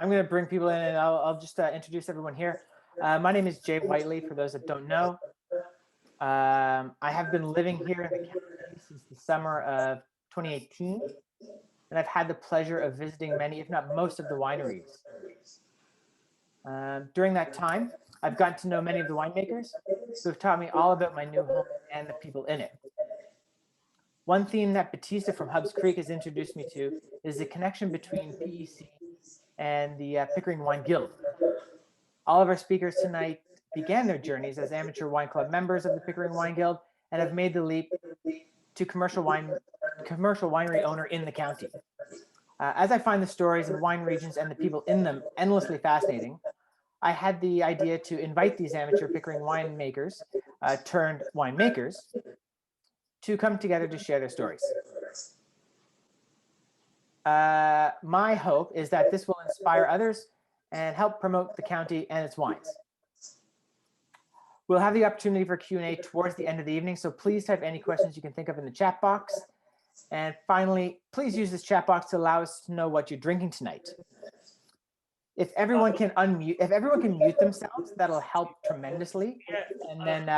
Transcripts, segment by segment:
I'm going to bring people in, and I'll just introduce everyone here. My name is Jay Whiteley, for those that don't know. I have been living here in the county since the summer of 2018, and I've had the pleasure of visiting many, if not most, of the wineries. During that time, I've gotten to know many of the winemakers who have taught me all about my new home and the people in it. One theme that Battista from Hubs Creek has introduced me to is the connection between PEC and the Pickering Wine Guild. All of our speakers tonight began their journeys as amateur wine club members of the Pickering Wine Guild and have made the leap to commercial winery owner in the county. As I find the stories of wine regions and the people in them endlessly fascinating, I had the idea to invite these amateur Pickering winemakers turned winemakers to come together to share their stories. My hope is that this will inspire others and help promote the county and its wines. We'll have the opportunity for Q&A towards the end of the evening, so please type any questions you can think of in the chat box. And finally, please use this chat box to allow us to know what you're drinking tonight. If everyone can mute themselves, that'll help tremendously. And then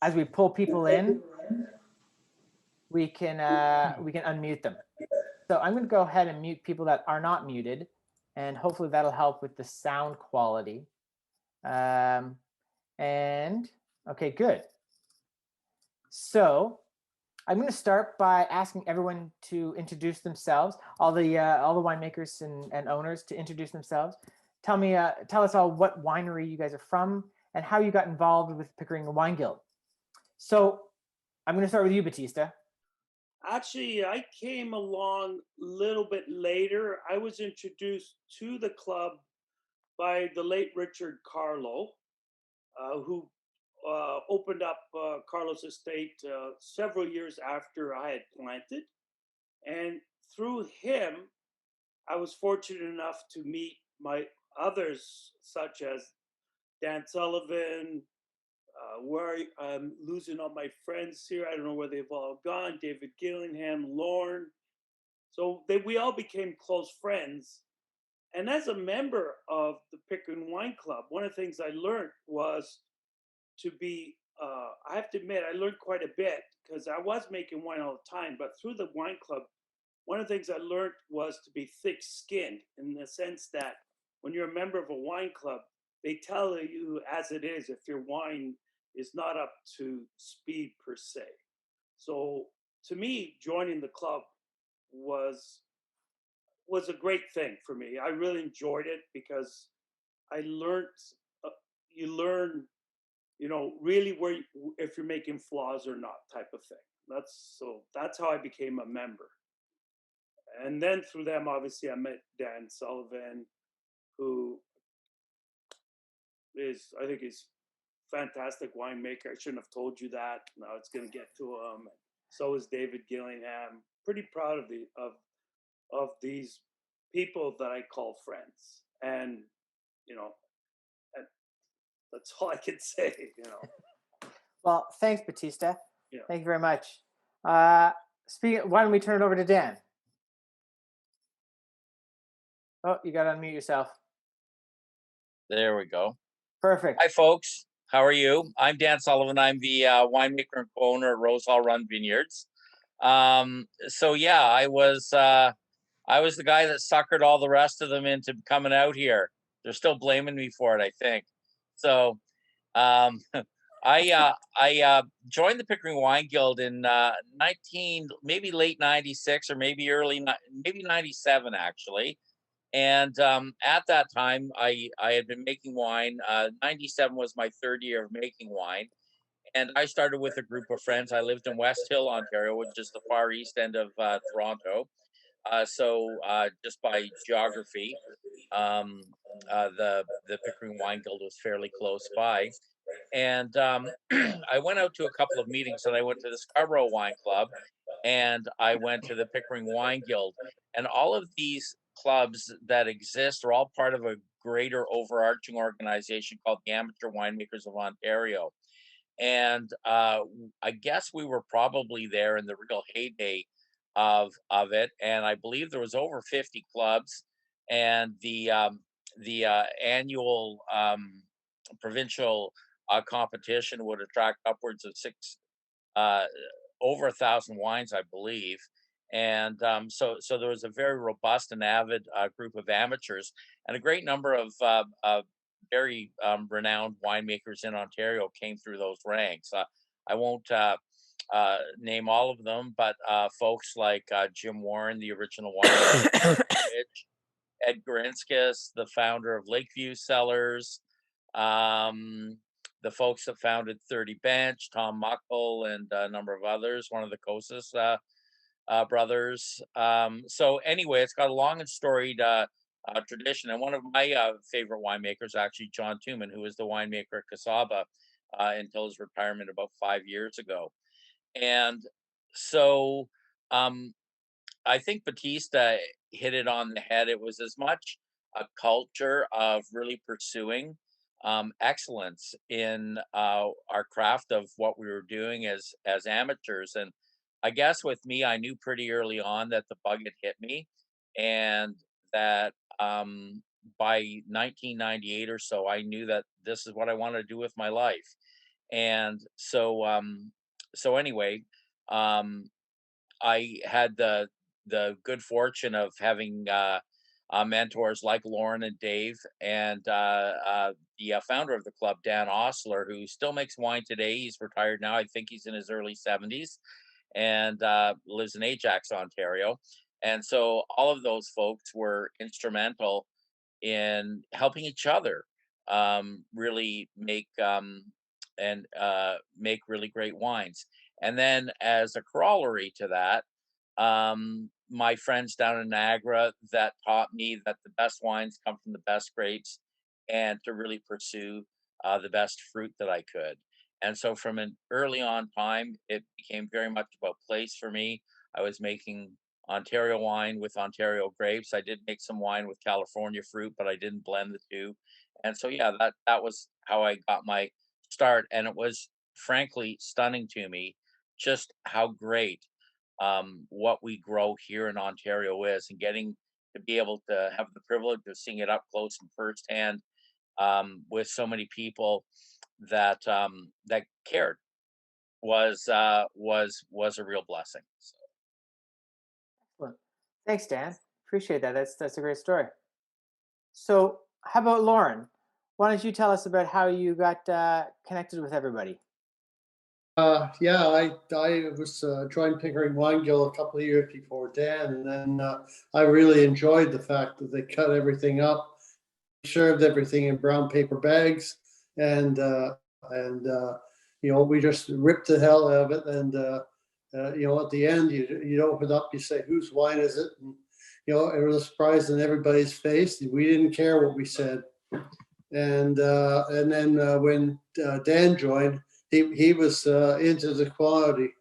as we pull people in, we can unmute them. So I'm going to go ahead and mute people that are not muted, and hopefully that'll help with the sound quality. And okay, good. So I'm going to start by asking everyone to introduce themselves, all the winemakers and owners to introduce themselves. Tell us all what winery you guys are from and how you got involved with Pickering Wine Guild. So I'm going to start with you, Battista. Actually, I came along a little bit later. I was introduced to the club by the late Richard Karlo, who opened up Karlo's Estate several years after I had planted. And through him, I was fortunate enough to meet my others, such as Dan Sullivan, where I'm losing all my friends here. I don't know where they've all gone. David Gillingham, Lorne. So we all became close friends. And as a member of the Pickering Wine Club, one of the things I learned was to be, I have to admit, I learned quite a bit because I was making wine all the time. But through the wine club, one of the things I learned was to be thick-skinned in the sense that when you're a member of a wine club, they tell you as it is if your wine is not up to speed per se. So to me, joining the club was a great thing for me. I really enjoyed it because I learned, you learn, really where if you're making flaws or not type of thing. That's how I became a member. And then through them, obviously, I met Dan Sullivan, who I think he's fantastic winemaker. I shouldn't have told you that. Now it's going to get to him. So is David Gillingham. Pretty proud of these people that I call friends, and and that's all I can say. Well, thanks, Battista. Yeah. Thank you very much. Why don't we turn it over to Dan? Oh, you got to unmute yourself. There we go. Perfect. Hi, folks. How are you? I'm Dan Sullivan. I'm the winemaker and co-owner at RoseHall Run Vineyards. So yeah, I was the guy that suckered all the rest of them into coming out here. They're still blaming me for it, I think. So I joined the Pickering Wine Guild in maybe late 96 or maybe maybe 97 actually. And at that time, I had been making wine. 97 was my third year of making wine. And I started with a group of friends. I lived in West Hill, Ontario, which is the far east end of Toronto. So just by geography, the Pickering Wine Guild was fairly close by. And I went out to a couple of meetings, and I went to the Scarborough Wine Club, and I went to the Pickering Wine Guild. And all of these clubs that exist are all part of a greater overarching organization called the Amateur Winemakers of Ontario. And I guess we were probably there in the real heyday of it. And I believe there was over 50 clubs. and the annual provincial competition would attract upwards of over 1,000 wines, I believe. And so there was a very robust and avid group of amateurs, and a great number of very renowned winemakers in Ontario came through those ranks. I won't name all of them, but folks like Jim Warren, the original winemaker, Ed Gorinskas, the founder of Lakeview Cellars, the folks that founded 30 Bench, Tom Muckle, and a number of others, one of the Kosas brothers. So anyway, it's got a long and storied tradition. And one of my favorite winemakers, actually, John Tuman, who was the winemaker at Casaba until his retirement about 5 years ago. And so I think Battista hit it on the head. It was as much a culture of really pursuing excellence in our craft of what we were doing as amateurs. And I guess with me, I knew pretty early on that the bug had hit me, and that by 1998 or so, I knew that this is what I wanted to do with my life. And so anyway, I had the good fortune of having mentors like Lorne and Dave, and the founder of the club, Dan Osler, who still makes wine today. He's retired now. I think he's in his early 70s, and lives in Ajax, Ontario. And so all of those folks were instrumental in helping each other really make make really great wines. And then as a corollary to that, my friends down in Niagara that taught me that the best wines come from the best grapes, and to really pursue the best fruit that I could. And so from an early on time, it became very much about place for me. I was making Ontario wine with Ontario grapes. I did make some wine with California fruit, but I didn't blend the two. And so, yeah, that was how I got my start. And it was frankly stunning to me just how great what we grow here in Ontario is, and getting to be able to have the privilege of seeing it up close and firsthand with so many people that that cared was a real blessing. So. Excellent. Thanks, Dan. Appreciate that. That's a great story. So, how about Lorne? Why don't you tell us about how you got connected with everybody? Yeah, I was joined Pickering Wine Guild a couple of years before Dan, and then I really enjoyed the fact that they cut everything up, served everything in brown paper bags, and we just ripped the hell out of it. And at the end, you'd open up, you say, "Whose wine is it?" And it was a surprise on everybody's face. We didn't care what we said. And then when Dan joined, he was into the quality.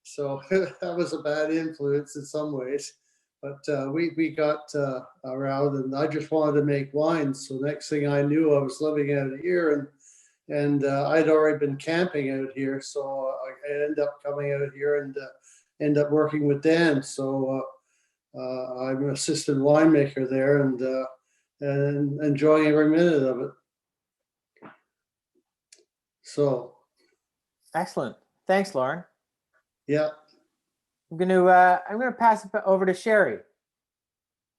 So that was a bad influence in some ways. But we got around, and I just wanted to make wine. So next thing I knew, I was living out here, and I'd already been camping out here. So I ended up coming out here and end up working with Dan. So I'm an assistant winemaker there, and enjoying every minute of it. So. Excellent. Thanks, Lorne. Yeah. I'm gonna pass it over to Sherry,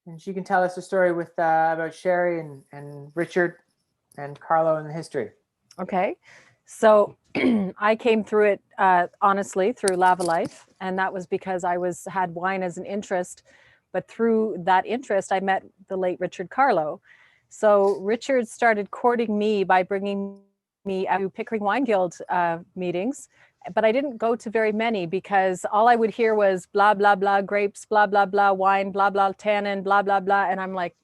and she can tell us a story with about Sherry and Richard and Karlo and the history. Okay, so I came through it honestly through Lavalife, and that was because I had wine as an interest. But through that interest, I met the late Richard Karlo. So Richard started courting me by bringing me to Pickering Wine Guild meetings, but I didn't go to very many because all I would hear was blah, blah, blah, grapes, blah, blah, blah, wine, blah, blah, tannin, blah, blah, blah. And I'm like,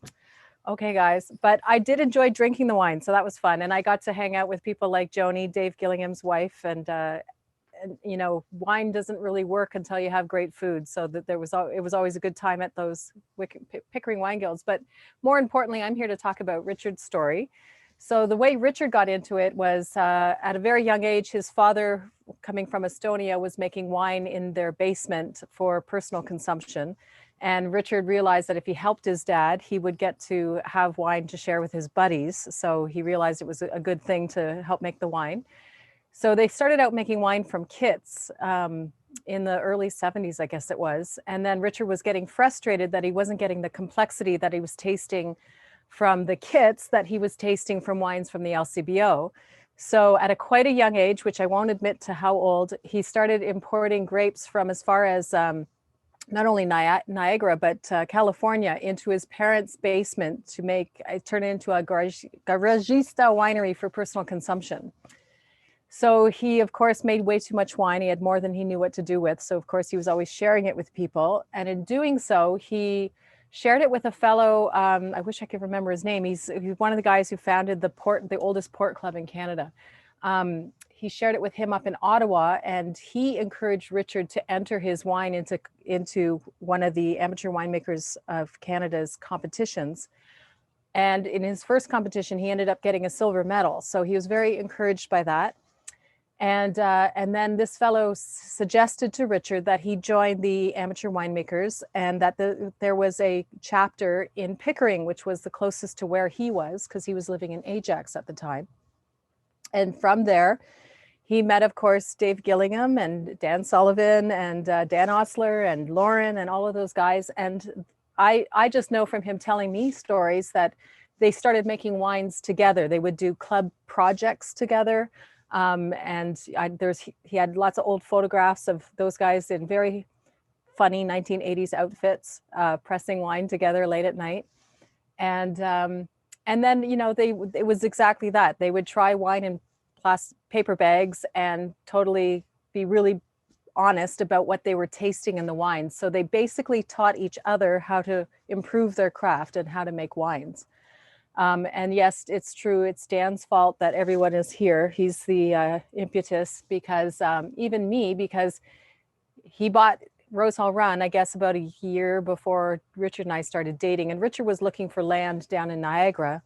okay, guys, but I did enjoy drinking the wine. So that was fun. And I got to hang out with people like Joni, Dave Gillingham's wife, and wine doesn't really work until you have great food. So that it was always a good time at those Pickering Wine Guilds. But more importantly, I'm here to talk about Richard's story. So the way Richard got into it was at a very young age, his father, coming from Estonia, was making wine in their basement for personal consumption. And Richard realized that if he helped his dad, he would get to have wine to share with his buddies. So he realized it was a good thing to help make the wine. So they started out making wine from kits in the early 70s, I guess it was. And then Richard was getting frustrated that he wasn't getting the complexity that he was tasting from the kits that he was tasting from wines from the LCBO. So at quite a young age, which I won't admit to how old, he started importing grapes from as far as not only Niagara, but California into his parents' basement to turn it into a garagista winery for personal consumption. So he, of course, made way too much wine. He had more than he knew what to do with. So, of course, he was always sharing it with people. And in doing so, he shared it with a fellow, I wish I could remember his name. He's one of the guys who founded the oldest port club in Canada. He shared it with him up in Ottawa, and he encouraged Richard to enter his wine into one of the amateur winemakers of Canada's competitions. And in his first competition, he ended up getting a silver medal. So he was very encouraged by that. And then this fellow suggested to Richard that he join the amateur winemakers, and that there was a chapter in Pickering, which was the closest to where he was, because he was living in Ajax at the time. And from there, he met, of course, Dave Gillingham and Dan Sullivan and Dan Osler and Lorne and all of those guys. And I just know from him telling me stories that they started making wines together. They would do club projects together. He had lots of old photographs of those guys in very funny 1980s outfits, pressing wine together late at night. And then, you know, it was exactly that. They would try wine in paper bags and totally be really honest about what they were tasting in the wine. So they basically taught each other how to improve their craft and how to make wines. And yes, it's true. It's Dan's fault that everyone is here. He's the impetus, because even me, because he bought RoseHall Run, I guess, about a year before Richard and I started dating. And Richard was looking for land down in Niagara.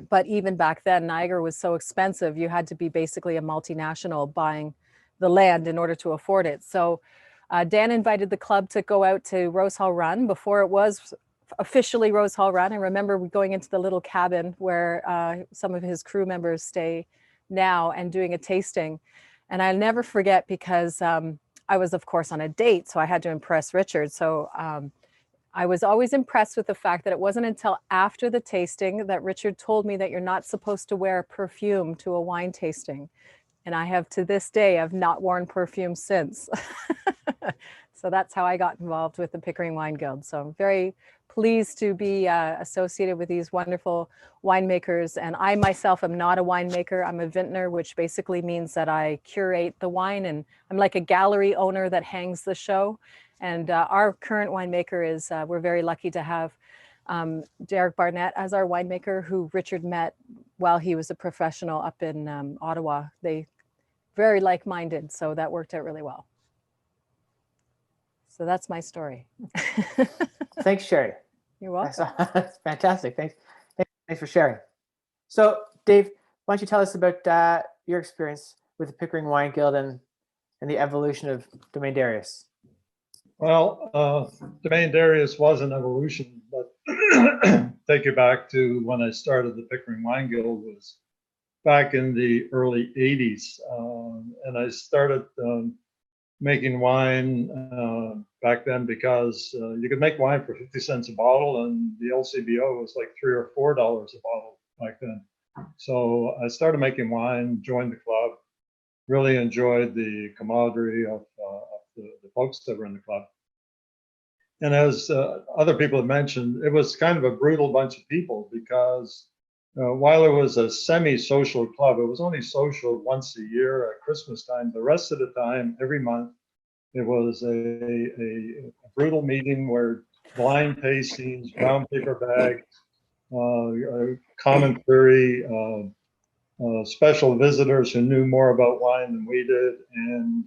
But even back then, Niagara was so expensive, you had to be basically a multinational buying the land in order to afford it. So Dan invited the club to go out to RoseHall Run before it was officially RoseHall Run. I remember going into the little cabin where some of his crew members stay now and doing a tasting. And I'll never forget, because I was, of course, on a date, so I had to impress Richard. So I was always impressed with the fact that it wasn't until after the tasting that Richard told me that you're not supposed to wear perfume to a wine tasting. And I have, to this day, I've not worn perfume since. So that's how I got involved with the Pickering Wine Guild. So I'm very pleased to be associated with these wonderful winemakers. And I myself am not a winemaker. I'm a vintner, which basically means that I curate the wine, and I'm like a gallery owner that hangs the show. And our current winemaker is, we're very lucky to have Derek Barnett as our winemaker, who Richard met while he was a professional up in Ottawa. They very like-minded, so that worked out really well. So that's my story. Thanks, Sherry. You're welcome. That's fantastic. Thanks for sharing. So, Dave, why don't you tell us about your experience with the Pickering Wine Guild and the evolution of Domaine Darius? Well, Domaine Darius was an evolution, but take you back to when I started the Pickering Wine Guild was back in the early 80s. And I started making wine back then because you could make wine for 50 cents a bottle, and the LCBO was like $3 or $4 a bottle back then. So I started making wine, joined the club, really enjoyed the camaraderie of the folks that were in the club. And as other people have mentioned, it was kind of a brutal bunch of people, because while it was a semi-social club, it was only social once a year at Christmas time. The rest of the time, every month, it was a brutal meeting where blind tastings, brown paper bags, commentary, special visitors who knew more about wine than we did. And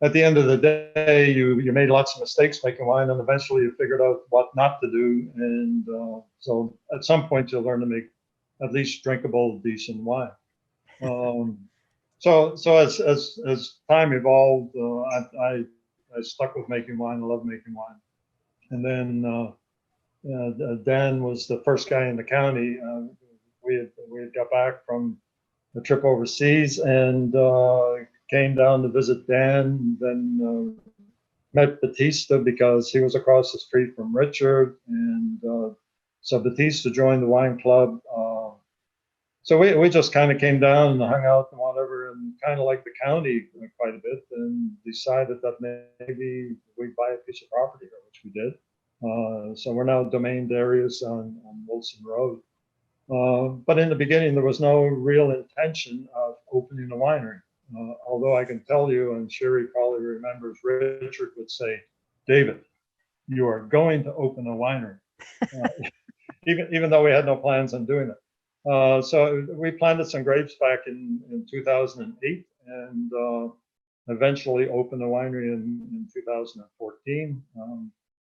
at the end of the day, you made lots of mistakes making wine, and eventually you figured out what not to do. And so at some point you'll learn to make at least drinkable, decent wine. So as time evolved, I stuck with making wine. I love making wine. And then Dan was the first guy in the county. We had got back from a trip overseas and came down to visit Dan, then met Battista because he was across the street from Richard. And so Battista joined the wine club. So we just kind of came down and hung out and whatever, and kind of liked the county quite a bit, and decided that maybe we'd buy a piece of property here, which we did. So we're now Domain Darius on Wilson Road. But in the beginning, there was no real intention of opening a winery. Although I can tell you, and Sherry probably remembers, Richard would say, "David, you are going to open a winery," even though we had no plans on doing it. So we planted some grapes back in 2008, and eventually opened a winery in 2014.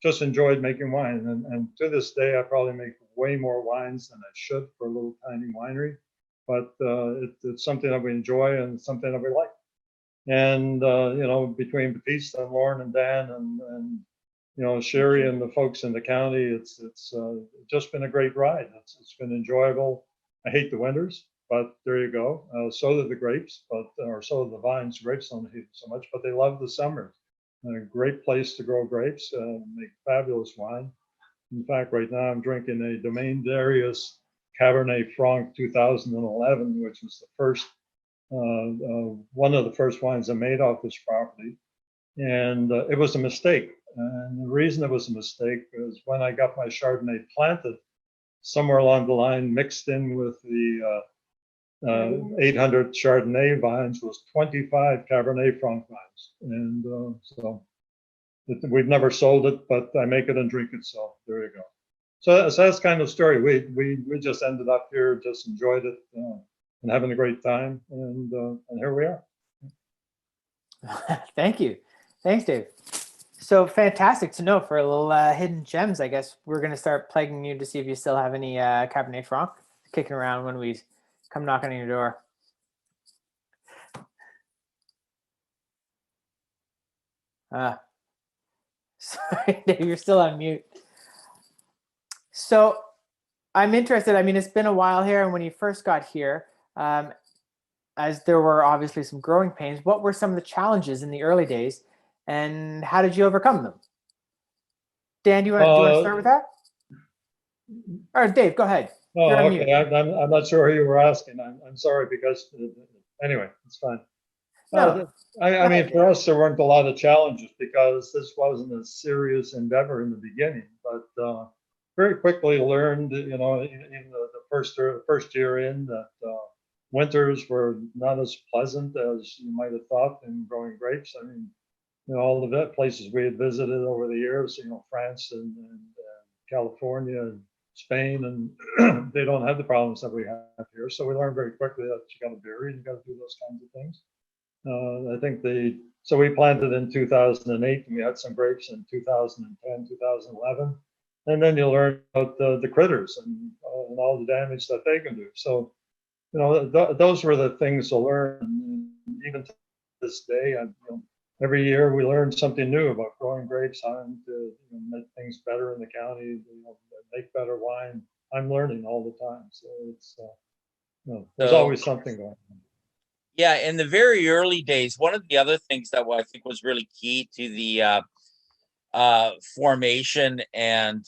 Just enjoyed making wine, and to this day, I probably make way more wines than I should for a little tiny winery. But it's something that we enjoy and something that we like. And you know, between Battista and Lorne and Dan and you know, Sherry and the folks in the county, it's just been a great ride. It's been enjoyable. I hate the winters, but there you go. So do the grapes, or so do the vines. Grapes don't hate it so much, but they love the summers. A great place to grow grapes, make fabulous wine. In fact, right now I'm drinking a Domain Darius Cabernet Franc 2011, which was the first, one of the first wines I made off this property. And it was a mistake. And the reason it was a mistake is when I got my Chardonnay planted, somewhere along the line, mixed in with the 800 Chardonnay vines was 25 Cabernet Franc vines. And so we've never sold it, but I make it and drink it. So there you go. So that's kind of the story. We just ended up here, just enjoyed it and having a great time. And here we are. Thank you. Thanks, Dave. So fantastic to know for a little hidden gems. I guess we're going to start plaguing you to see if you still have any Cabernet Franc kicking around when we come knocking on your door. Sorry, Dave, you're still on mute. So I'm interested. I mean, it's been a while here, and when you first got here, as there were obviously some growing pains, what were some of the challenges in the early days, and how did you overcome them? Dan, do you want to start with that? Or Dave, go ahead. Oh, okay. I'm not sure who you were asking. I'm sorry, because anyway, it's fine. No, I mean, for us, there weren't a lot of challenges because this wasn't a serious endeavor in the beginning. But very quickly learned, you know, in the first year in, that winters were not as pleasant as you might have thought in growing grapes. I mean, you know, all the places we had visited over the years, you know, France and California and Spain, and they don't have the problems that we have here. So we learned very quickly that you got to vary, you got to do those kinds of things. I think so we planted in 2008, and we had some grapes in 2010, 2011. And then you learn about the critters and all the damage that they can do. So, you know, those were the things to learn. And even to this day, you know, every year we learn something new about growing grapes, how to make things better in the county, you know, make better wine. I'm learning all the time. So it's, you know, there's always something going on. Yeah, in the very early days, one of the other things that I think was really key to the formation and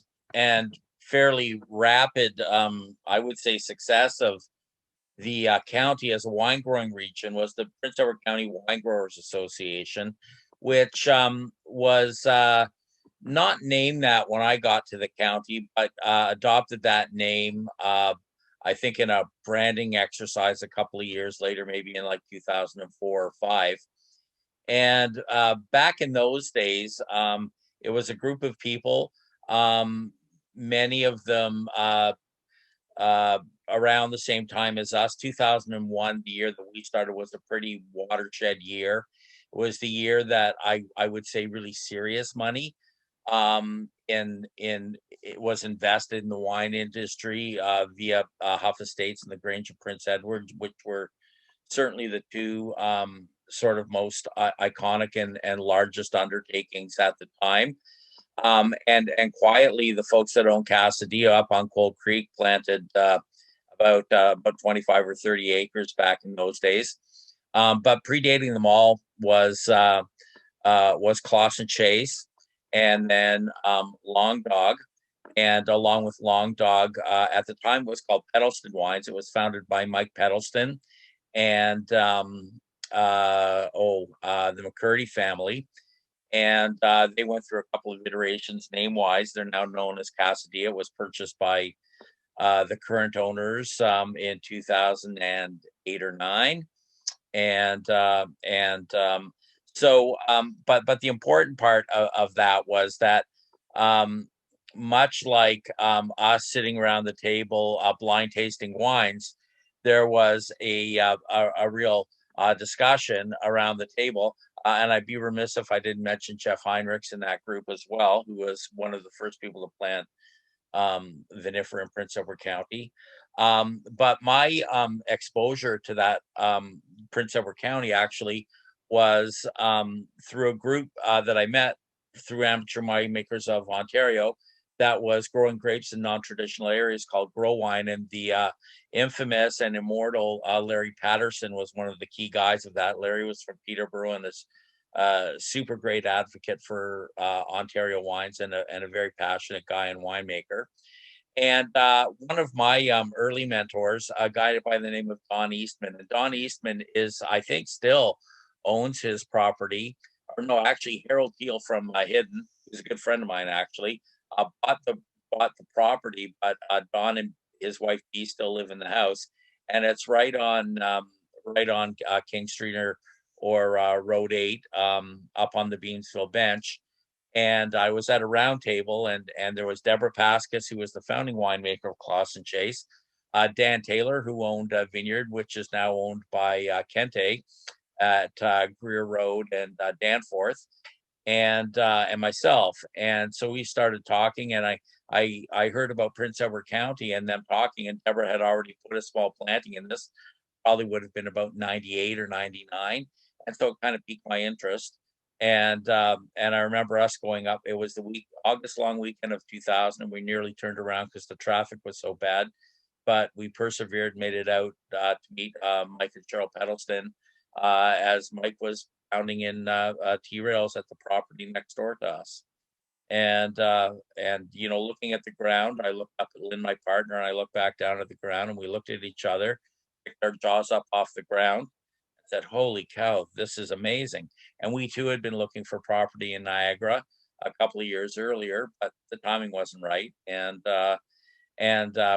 fairly rapid, I would say, success of the county as a wine growing region was the Prince Edward County Wine Growers Association, which was not named that when I got to the county, but adopted that name, I think, in a branding exercise a couple of years later, maybe in like 2004 or 5. And back in those days, it was a group of people, many of them around the same time as us. 2001, the year that we started, was a pretty watershed year. It was the year that I would say really serious money it was invested in the wine industry via Huff Estates and the Grange of Prince Edward, which were certainly the two sort of most iconic and largest undertakings at the time. And quietly, the folks that own Casadilla up on Cold Creek planted about 25 or 30 acres back in those days. But predating them all was Clausen Chase, and then Long Dog. And along with Long Dog, at the time it was called Pedalston Wines. It was founded by Mike Pedalston and the McCurdy family. And they went through a couple of iterations name-wise. They're now known as Casadilla. It was purchased by the current owners in 2008 or 9. But the important part of that was that much like us sitting around the table blind tasting wines, there was a real discussion around the table. And I'd be remiss if I didn't mention Jeff Heinrichs in that group as well, who was one of the first people to plant vinifera in Prince Edward County. But my exposure to that Prince Edward County actually was through a group that I met through Amateur Winemakers of Ontario that was growing grapes in non-traditional areas called Grow Wine. And the infamous and immortal Larry Patterson was one of the key guys of that. Larry was from Peterborough and is super great advocate for Ontario wines and a very passionate guy and winemaker. And one of my early mentors, a guy by the name of Don Eastman. And Don Eastman is, I think, still owns his property. Or no, actually, Harold Teal from Hidden, who's a good friend of mine, actually, bought the property. But Don and his wife Dee still live in the house, and it's right on King Street or Road 8, up on the Beamsville Bench. And I was at a round table, and there was Deborah Pascas, who was the founding winemaker of Clausen Chase, Dan Taylor, who owned Vineyard, which is now owned by Kente at Greer Road and Danforth, and myself. And so we started talking, and I heard about Prince Edward County and them talking, and Deborah had already put a small planting in this, probably would have been about 98 or 99. And so it kind of piqued my interest. And I remember us going up. It was the August long weekend of 2000, and we nearly turned around because the traffic was so bad. But we persevered, made it out to meet Mike and Cheryl Pedalston as Mike was pounding in T-rails at the property next door to us. And looking at the ground, I looked up at Lynn, my partner, and I looked back down at the ground, and we looked at each other, picked our jaws up off the ground, said, "Holy cow, this is amazing." And we too had been looking for property in Niagara a couple of years earlier, but the timing wasn't right. And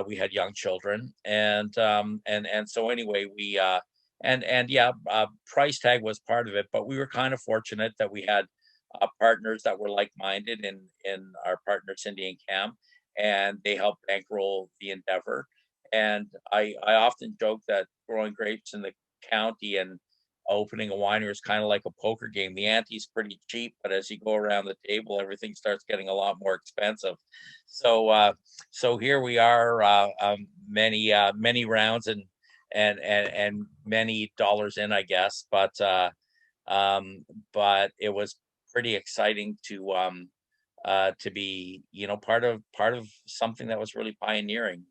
we had young children. And so anyway, we price tag was part of it, but we were kind of fortunate that we had partners that were like-minded in our partner Cindy and Cam, and they helped bankroll the endeavor. And I often joke that growing grapes in the county and opening a winery is kind of like a poker game. The ante's pretty cheap, but as you go around the table, everything starts getting a lot more expensive. So here we are, many rounds and many dollars in, I guess. But it was pretty exciting to be, part of something that was really pioneering.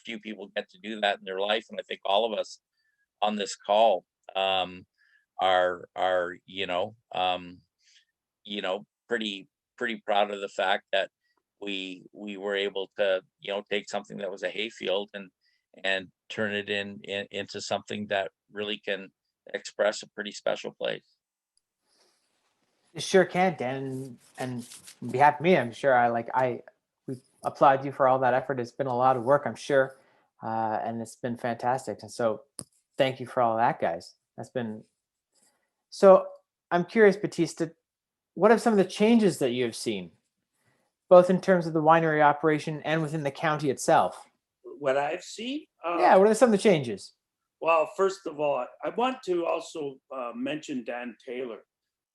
Few people get to do that in their life, and I think all of us on this call are pretty proud of the fact that we were able to take something that was a hayfield and turn it into something that really can express a pretty special place. It sure can, Dan, and on behalf of me, I'm sure we applaud you for all that effort. It's been a lot of work, I'm sure, and it's been fantastic. And so, thank you for all that, guys. That's been. So, I'm curious, Battista, what are some of the changes that you have seen, both in terms of the winery operation and within the county itself? What I've seen? Yeah, what are some of the changes? Well, first of all, I want to also mention Dan Taylor.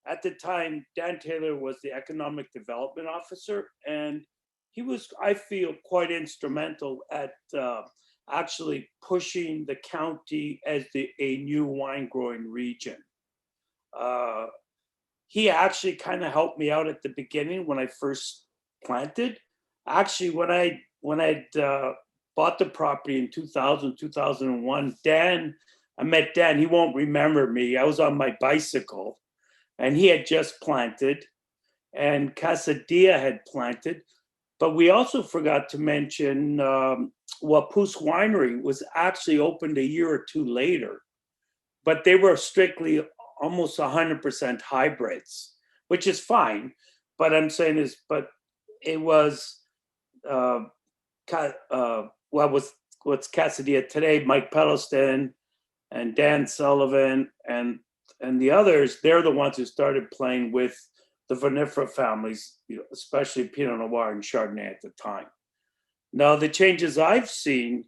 At the time, Dan Taylor was the economic development officer, and he was, I feel, quite instrumental at actually pushing the county as a new wine growing region. He actually kind of helped me out at the beginning when I first planted. Actually, when I bought the property in 2000, 2001, I met Dan. He won't remember me. I was on my bicycle, and he had just planted, and Casadilla had planted. But we also forgot to mention Wapoose Winery was actually opened a year or two later, but they were strictly almost 100% hybrids, which is fine. But I'm saying is, but it was what's Casadilla today, Mike Pedleston and Dan Sullivan and the others. They're the ones who started playing with the vinifera families, especially Pinot Noir and Chardonnay at the time. Now, the changes I've seen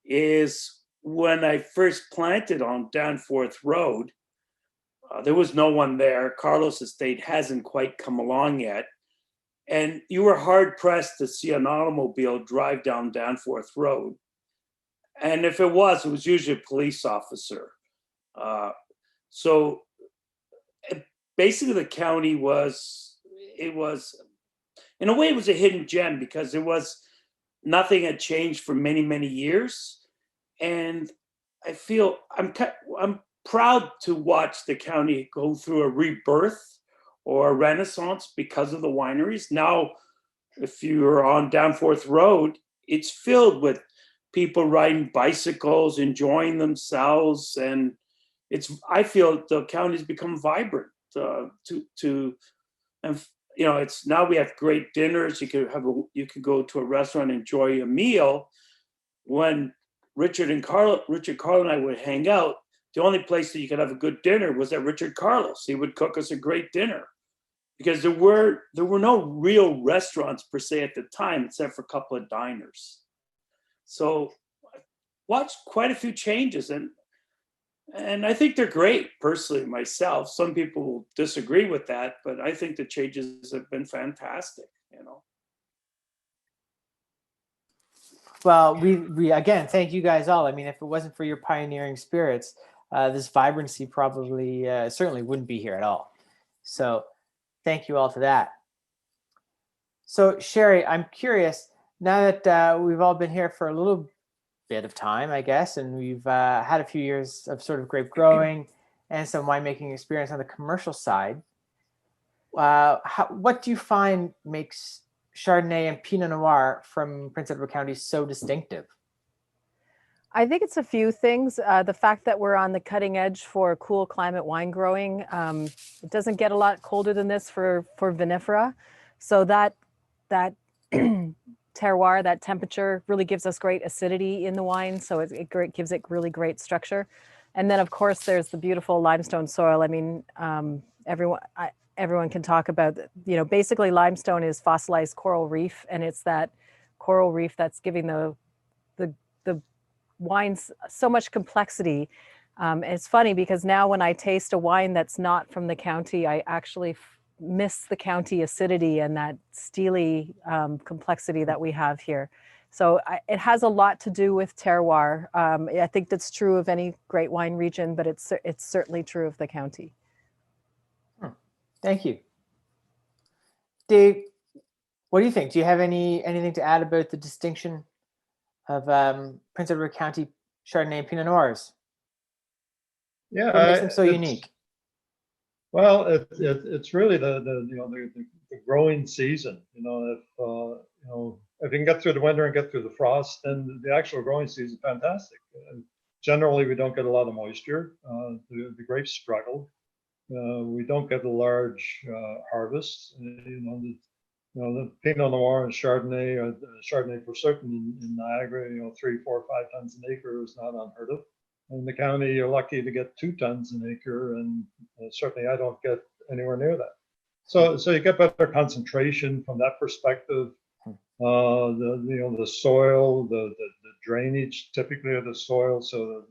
is when I first planted on Danforth Road, there was no one there. Karlo's Estate hasn't quite come along yet. And you were hard pressed to see an automobile drive down Danforth Road. And if it was usually a police officer. So basically the county was, in a way, it was a hidden gem because nothing had changed for many, many years. And I feel I'm proud to watch the county go through a rebirth or a renaissance because of the wineries. Now, if you're on Danforth Road, it's filled with people riding bicycles, enjoying themselves. And I feel the county's become vibrant. It's now we have great dinners. You could go to a restaurant, enjoy a meal. When Richard Karlo and I would hang out, the only place that you could have a good dinner was at Richard Karlo's. He would cook us a great dinner because there were no real restaurants per se at the time, except for a couple of diners. So I watched quite a few changes, and I think they're great, personally, myself. Some people will disagree with that, but I think the changes have been fantastic, Well, we again, thank you guys all. I mean, if it wasn't for your pioneering spirits, this vibrancy probably certainly wouldn't be here at all. So thank you all for that. So Sherry, I'm curious, now that we've all been here for a little bit of time, I guess, and we've had a few years of sort of grape growing and some winemaking experience on the commercial side, what do you find makes Chardonnay and Pinot Noir from Prince Edward County so distinctive? I think it's a few things. The fact that we're on the cutting edge for cool climate wine growing. It doesn't get a lot colder than this for vinifera. So that terroir, that temperature really gives us great acidity in the wine. So it gives it really great structure. And then of course there's the beautiful limestone soil. I mean, everyone can talk about, basically limestone is fossilized coral reef, and it's that coral reef that's giving the wines so much complexity. It's funny because now when I taste a wine that's not from the county, I actually miss the county acidity and that steely complexity that we have here. So it has a lot to do with terroir. I think that's true of any great wine region, but it's certainly true of the county. Thank you. Dave, what do you think? Do you have anything to add about the distinction of Prince Edward County Chardonnay and Pinot Noirs? Yeah, what makes them so unique? Well, it's really the growing season. If you can get through the winter and get through the frost, then the actual growing season is fantastic. Generally, we don't get a lot of moisture. The grapes struggle. We don't get a large harvest. The Pinot Noir and Chardonnay, Chardonnay for certain in Niagara, 3, 4, 5 tons an acre is not unheard of. In the county, you're lucky to get 2 tons an acre, and certainly I don't get anywhere near that. So you get better concentration from that perspective. The soil, the drainage typically of the soil, so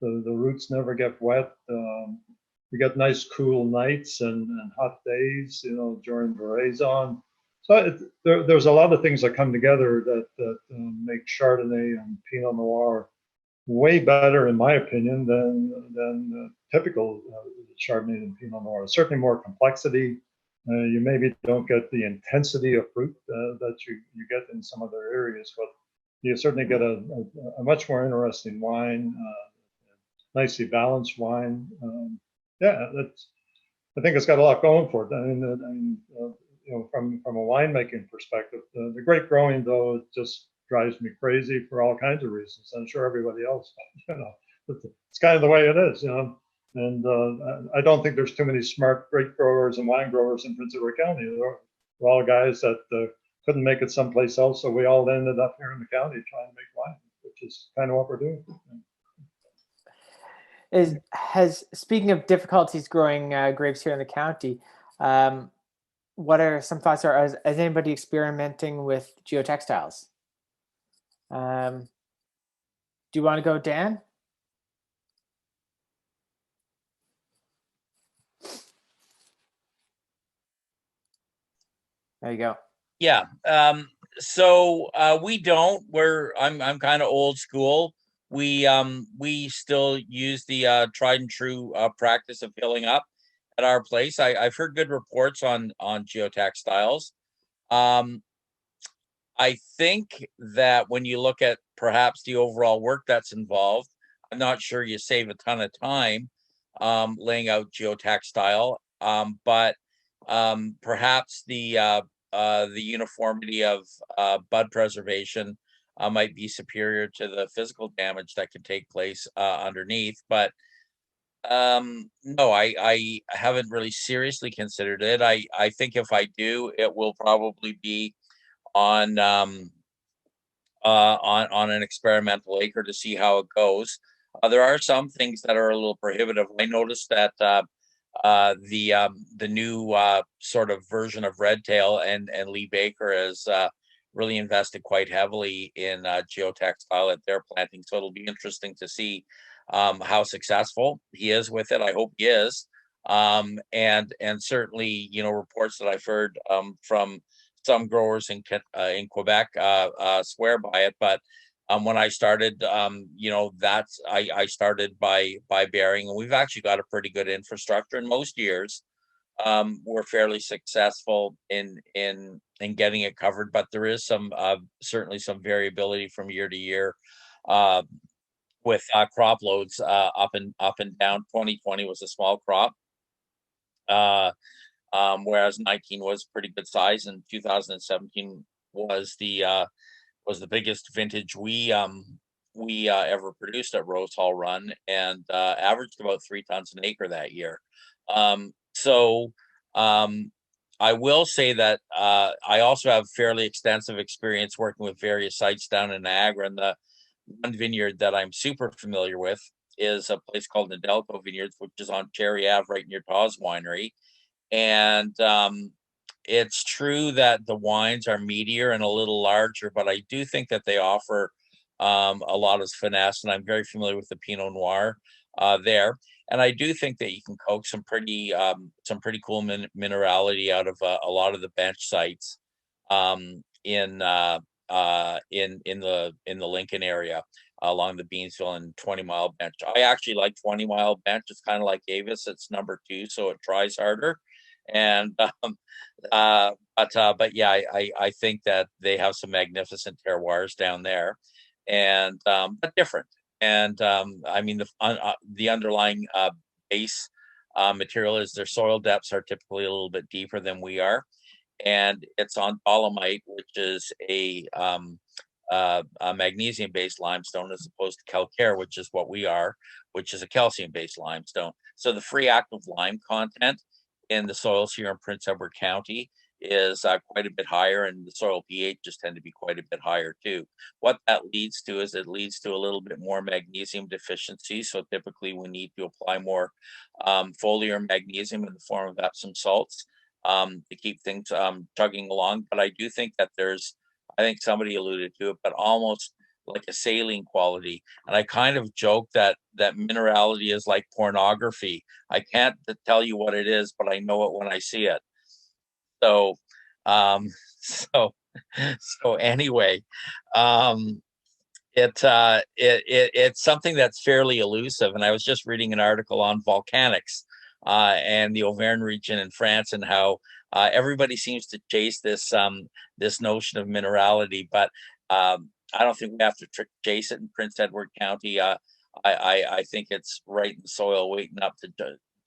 the roots never get wet. You get nice cool nights and hot days, during veraison. So there's a lot of things that come together that make Chardonnay and Pinot Noir way better, in my opinion, than typical Chardonnay and Pinot Noir. Certainly more complexity, You maybe don't get the intensity of fruit that you get in some other areas, but you certainly get a much more interesting wine, nicely balanced wine. Yeah, I think it's got a lot going for it. I mean, you know, from a winemaking perspective, the grape growing though just drives me crazy for all kinds of reasons. I'm sure everybody else, you know, it's kind of the way it is, you know. And I don't think there's too many smart grape growers and wine growers in Prince Edward County. They're all guys that couldn't make it someplace else, so we all ended up here in the county trying to make wine, which is kind of what we're doing. Speaking of difficulties growing grapes here in the county, what are some thoughts? Is anybody experimenting with geotextiles? Do you want to go, Dan? There you go. Yeah. So we don't. I'm kind of old school. We still use the tried and true practice of filling up at our place. I've heard good reports on geotextiles. I think that when you look at perhaps the overall work that's involved, I'm not sure you save a ton of time laying out geotextile, but perhaps the uniformity of bud preservation might be superior to the physical damage that could take place underneath. But no, I haven't really seriously considered it. I think if I do, it will probably be on an experimental acre to see how it goes. There are some things that are a little prohibitive. I noticed that the new sort of version of Redtail and Lee Baker has really invested quite heavily in geotextile at their planting. So it'll be interesting to see how successful he is with it. I hope he is. And certainly, you know, reports that I've heard from some growers in Quebec swear by it. But when I started, you know, I started by bearing, and we've actually got a pretty good infrastructure. In most years, we're fairly successful in getting it covered, but there is some certainly some variability from year to year with crop loads up and down. 2020 was a small crop, whereas 19 was pretty good size, and 2017 was the biggest vintage we ever produced at RoseHall Run, and averaged about 3 tons an acre that year. So I will say that I also have fairly extensive experience working with various sites down in Niagara, and the one vineyard that I'm super familiar with is a place called Nadelco Vineyards, which is on Cherry Ave, right near Taw's Winery. And it's true that the wines are meatier and a little larger, but I do think that they offer a lot of finesse, and I'm very familiar with the Pinot Noir there. And I do think that you can coax some pretty cool minerality out of a lot of the bench sites in the Lincoln area along the Beansville and 20 Mile bench. I actually like 20 Mile bench. It's kind of like Avis. It's number 2, so it tries harder. And but yeah, I think that they have some magnificent terroirs down there, and but different. And I mean the underlying base material is their soil depths are typically a little bit deeper than we are, and it's on dolomite, which is a magnesium-based limestone, as opposed to calcaire, which is what we are, which is a calcium-based limestone. So the free active lime content in the soils here in Prince Edward County is quite a bit higher, and the soil pHs tend to be quite a bit higher too. What that leads to is it leads to a little bit more magnesium deficiency. So typically we need to apply more foliar magnesium in the form of Epsom salts to keep things chugging along. But I do think that I think somebody alluded to it, but almost like a saline quality. And I kind of joke that minerality is like pornography. I can't tell you what it is, but I know it when I see it. So, so anyway, it's something that's fairly elusive. And I was just reading an article on volcanics and the Auvergne region in France, and how Everybody seems to chase this this notion of minerality, but I don't think we have to chase it in Prince Edward County. I think it's right in the soil, waiting up to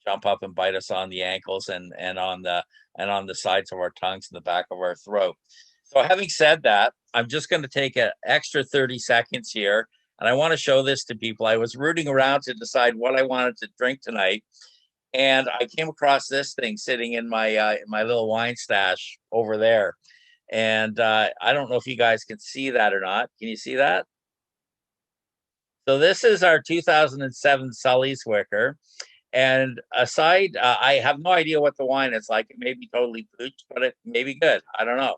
jump up and bite us on the ankles and on the sides of our tongues and the back of our throat. So having said that, I'm just going to take an extra 30 seconds here, and I want to show this to people. I was rooting around to decide what I wanted to drink tonight, and I came across this thing sitting in my little wine stash over there. And I don't know if you guys can see that or not. Can you see that? So this is our 2007 Sully's Wicker. And aside, I have no idea what the wine is like. It may be totally pooch, but it may be good. I don't know.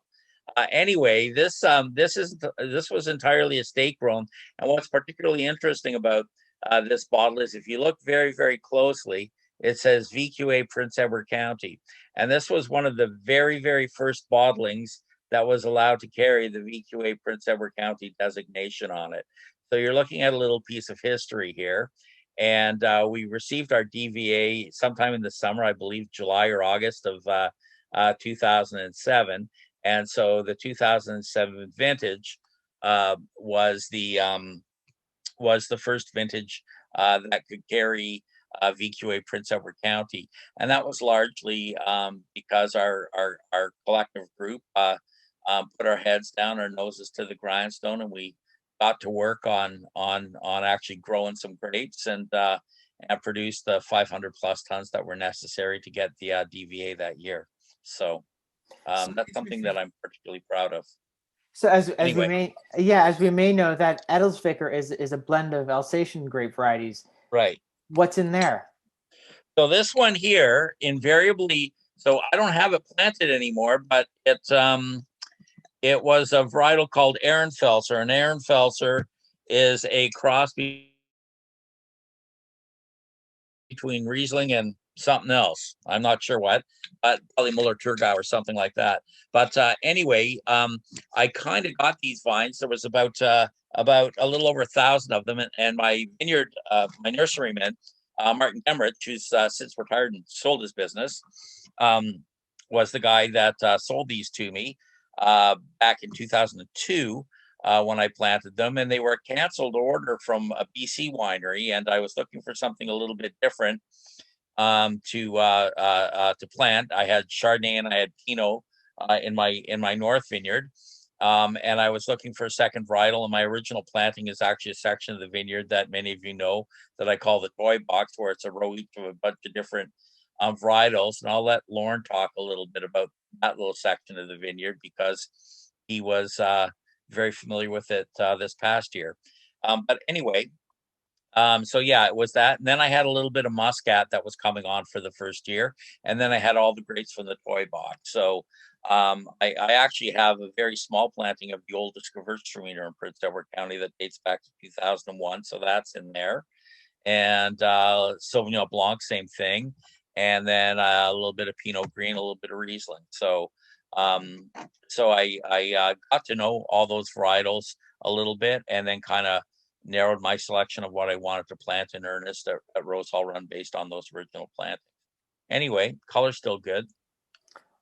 Anyway, this was entirely estate grown. And what's particularly interesting about this bottle is if you look very, very closely, it says VQA Prince Edward County. And this was one of the very, very first bottlings that was allowed to carry the VQA Prince Edward County designation on it. So you're looking at a little piece of history here. And we received our DVA sometime in the summer, I believe July or August of 2007. And so the 2007 vintage was the first vintage that could carry VQA Prince Edward County, and that was largely because our collective group put our heads down, our noses to the grindstone, and we got to work on actually growing some grapes and produced the 500 plus tons that were necessary to get the DVA that year. So that's something that I'm particularly proud of. So as Anyway. we may know, that Edelsvicker is a blend of Alsatian grape varieties. Right. What's in there? So this one here, invariably, so I don't have it planted anymore, but it was a varietal called Ehrenfelser, and Ehrenfelser is a cross between Riesling and something else. I'm not sure what, but probably Muller-Thurgau or something like that. But anyway, I kind of got these vines. There was about a little over 1,000 of them, and my vineyard, my nurseryman, Martin Demrich, who's since retired and sold his business, was the guy that sold these to me back in 2002 when I planted them, and they were a canceled order from a BC winery, and I was looking for something a little bit different to plant. I had Chardonnay and I had Pinot in my North vineyard, and I was looking for a second varietal. And my original planting is actually a section of the vineyard that many of you know that I call the toy box, where it's a row each of a bunch of different varietals. And I'll let Lorne talk a little bit about that little section of the vineyard because he was very familiar with it this past year. But anyway. So yeah, it was that. And then I had a little bit of Muscat that was coming on for the first year. And then I had all the grapes from the toy box. So I actually have a very small planting of the oldest Gewürztraminer in Prince Edward County that dates back to 2001. So that's in there. And Sauvignon Blanc, same thing. And then a little bit of Pinot Green, a little bit of Riesling. So I got to know all those varietals a little bit, and then kind of narrowed my selection of what I wanted to plant in earnest at RoseHall Run based on those original plantings. Anyway, color's still good.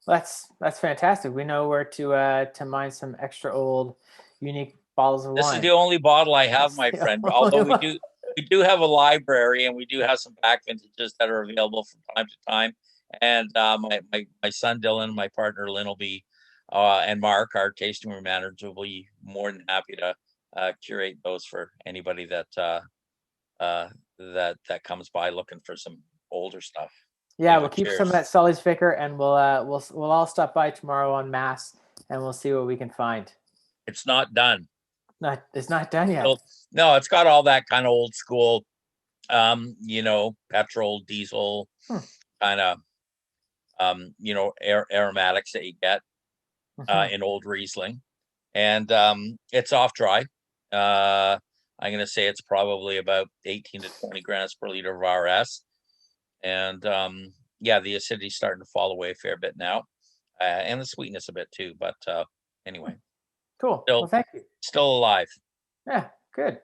That's fantastic. We know where to mine some extra old, unique bottles of wine. This is the only bottle I have, my friend. Although we do have a library, and we do have some back vintages that are available from time to time. And my son Dylan, my partner Lynn will be, and Mark, our tasting room manager, will be more than happy to curate those for anybody that comes by looking for some older stuff. Yeah, we'll keep some of that Sully's Vicar, and we'll all stop by tomorrow on Mass, and we'll see what we can find. It's not done. It's not done yet. No, it's got all that kind of old school, petrol, diesel, kind of, aromatics that you get in old Riesling, and it's off dry. I'm going to say it's probably about 18 to 20 grams per liter of RS. And the acidity's starting to fall away a fair bit now. And the sweetness a bit too. But anyway. Cool. Well, thank you. Still alive. Yeah, good.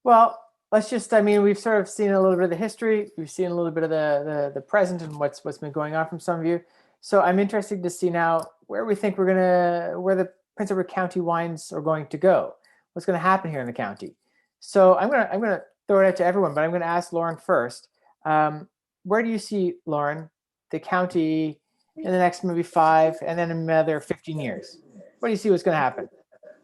Well, let's just, we've sort of seen a little bit of the history. We've seen a little bit of the present and what's been going on from some of you. So I'm interested to see now where we think where the Prince Edward County wines are going to go. What's going to happen here in the county? So I'm gonna throw it out to everyone, but I'm going to ask Lorne first. Where do you see, Lorne, the county in the next maybe 5 and then another 15 years? What do you see what's going to happen?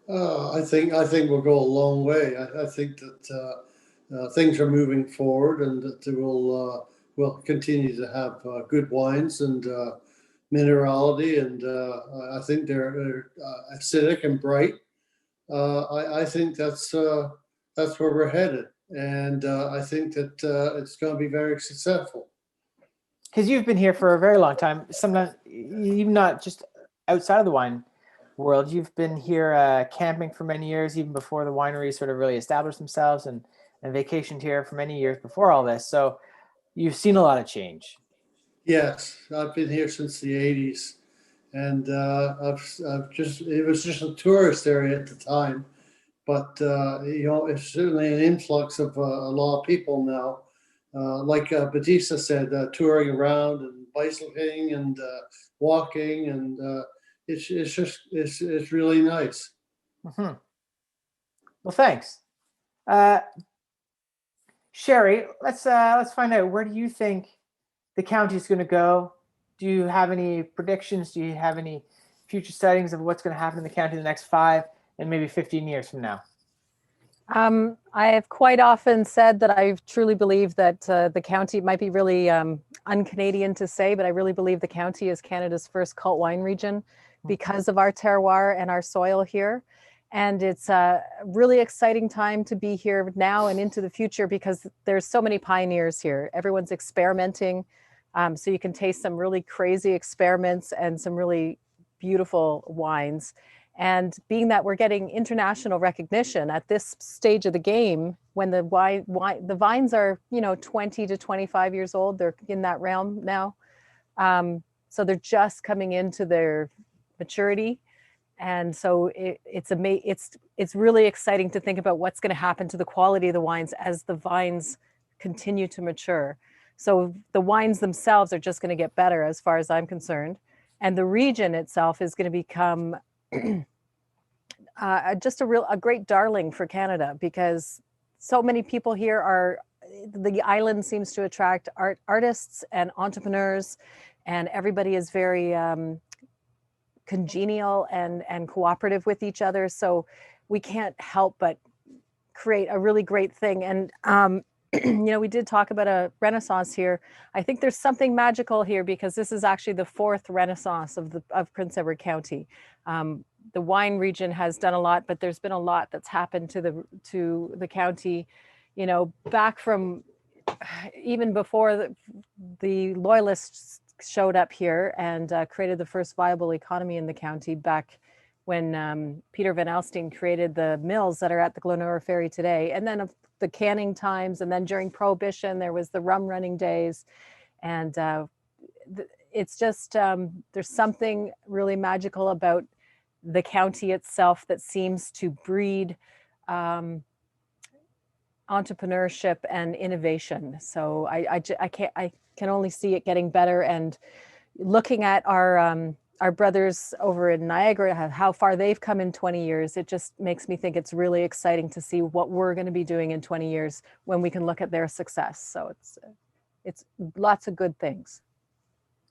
I think we'll go a long way. I think that things are moving forward, and that we'll continue to have good wines and minerality, and I think they're acidic and bright. I think that's where we're headed, and I think that it's going to be very successful. Because you've been here for a very long time, sometimes even not just outside of the wine world. You've been here camping for many years, even before the wineries sort of really established themselves, and vacationed here for many years before all this. So you've seen a lot of change. Yes, I've been here since the 80s, and it was just a tourist area at the time, but it's certainly an influx of a lot of people now. Like Battista said, touring around and bicycling and walking, and it's really nice. Mm-hmm. Well, thanks. Sherry, let's find out, where do you think the county is going to go? Do you have any predictions? Do you have any future sightings of what's going to happen in the county in the next 5 and maybe 15 years from now? I have quite often said that I truly believe that the county might be really un-Canadian to say, but I really believe the county is Canada's first cult wine region because of our terroir and our soil here. And it's a really exciting time to be here now and into the future, because there's so many pioneers here. Everyone's experimenting. So you can taste some really crazy experiments and some really beautiful wines. And being that we're getting international recognition at this stage of the game, when the vines are, 20 to 25 years old, they're in that realm now. So they're just coming into their maturity. And so it's really exciting to think about what's going to happen to the quality of the wines as the vines continue to mature. So the wines themselves are just going to get better, as far as I'm concerned. And the region itself is going to become just a great darling for Canada, because so many people here the island seems to attract artists and entrepreneurs, and everybody is very congenial and cooperative with each other. So we can't help but create a really great thing. And we did talk about a renaissance here. I think there's something magical here, because this is actually the 4th renaissance of Prince Edward County. The wine region has done a lot, but there's been a lot that's happened to the county, back from even before the Loyalists showed up here and created the first viable economy in the county, back when Peter Van Alstyne created the mills that are at the Glenora Ferry today. And then the canning times, and then during Prohibition, there was the rum running days. And it's just, there's something really magical about the county itself that seems to breed entrepreneurship and innovation. So I can only see it getting better. And looking at our brothers over in Niagara, how far they've come in 20 years, it just makes me think it's really exciting to see what we're going to be doing in 20 years when we can look at their success. So it's lots of good things.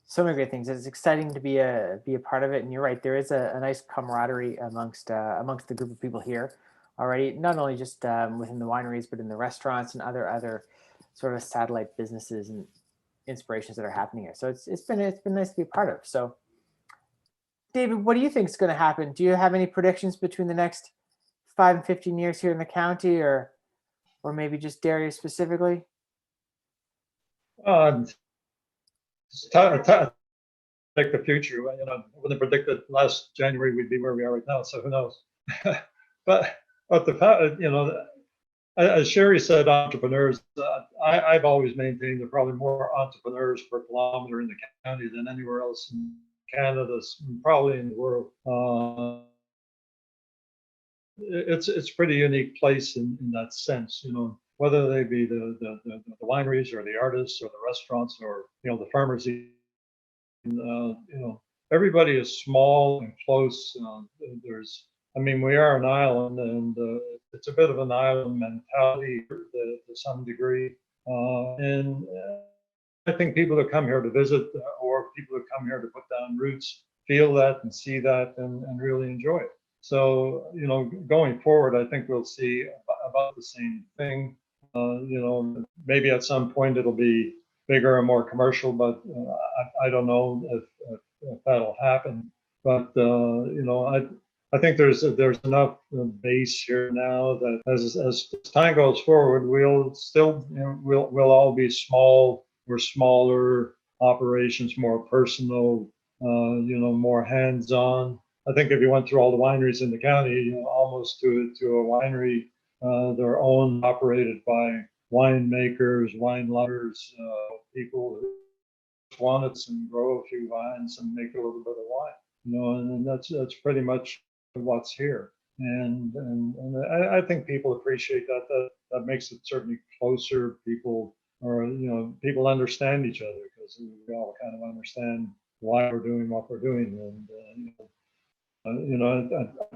So many great things. It's exciting to be a part of it. And you're right, there is a nice camaraderie amongst the group of people here already, not only just within the wineries, but in the restaurants and other sort of satellite businesses and inspirations that are happening here. So it's been nice to be a part of. So David, what do you think is going to happen? Do you have any predictions between the next 5 and 15 years here in the county, or maybe just Darius specifically? It's like the future. I wouldn't have predicted last January we'd be where we are right now. So who knows? but as Sherry said, entrepreneurs. I've always maintained there are probably more entrepreneurs per kilometer in the county than anywhere else in Canada, probably in the world. It's a pretty unique place in that sense, whether they be the wineries or the artists or the restaurants or the farmers Everybody is small and close. I mean, we are an island, and it's a bit of an island mentality to some degree. And I think people that come here to visit or people that come here to put down roots feel that and see that and really enjoy it. So, going forward, I think we'll see about the same thing. Maybe at some point it'll be bigger and more commercial, but I don't know if that'll happen. But I think there's enough base here now that as time goes forward, we'll still we'll all be small. We're smaller operations, more personal, more hands-on. I think if you went through all the wineries in the county, almost to a winery, they're owned, operated by winemakers, wine lovers, people who want it and grow a few vines and make a little bit of wine. And that's pretty much what's here. And I think people appreciate that. That makes it certainly closer. People understand each other because we all kind of understand why we're doing what we're doing. And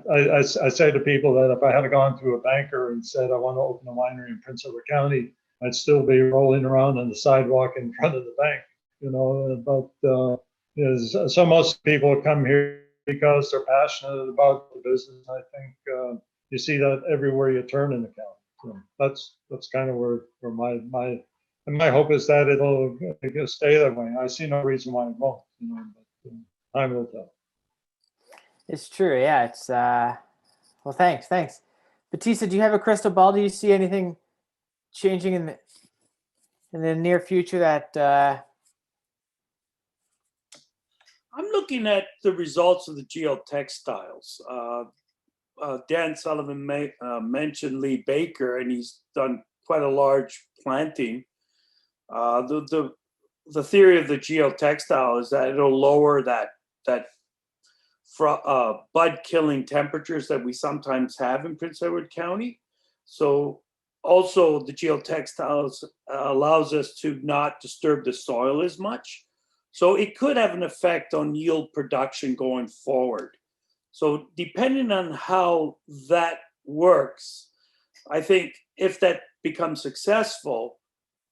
I say to people that if I had gone to a banker and said I want to open a winery in Prince Edward County, I'd still be rolling around on the sidewalk in front of the bank. But so most people come here because they're passionate about the business. I think you see that everywhere you turn in the county. So that's kind of where my hope is that it'll stay that way. I see no reason why it won't. But time will tell. It's true. Yeah. It's well. Thanks. Battista, do you have a crystal ball? Do you see anything changing in the near future that? I'm looking at the results of the geotextiles. Dan Sullivan mentioned Lee Baker, and he's done quite a large planting. The theory of the geotextile is that it'll lower that bud killing temperatures that we sometimes have in Prince Edward County. So also the geotextiles allows us to not disturb the soil as much. So it could have an effect on yield production going forward. So depending on how that works, I think if that becomes successful,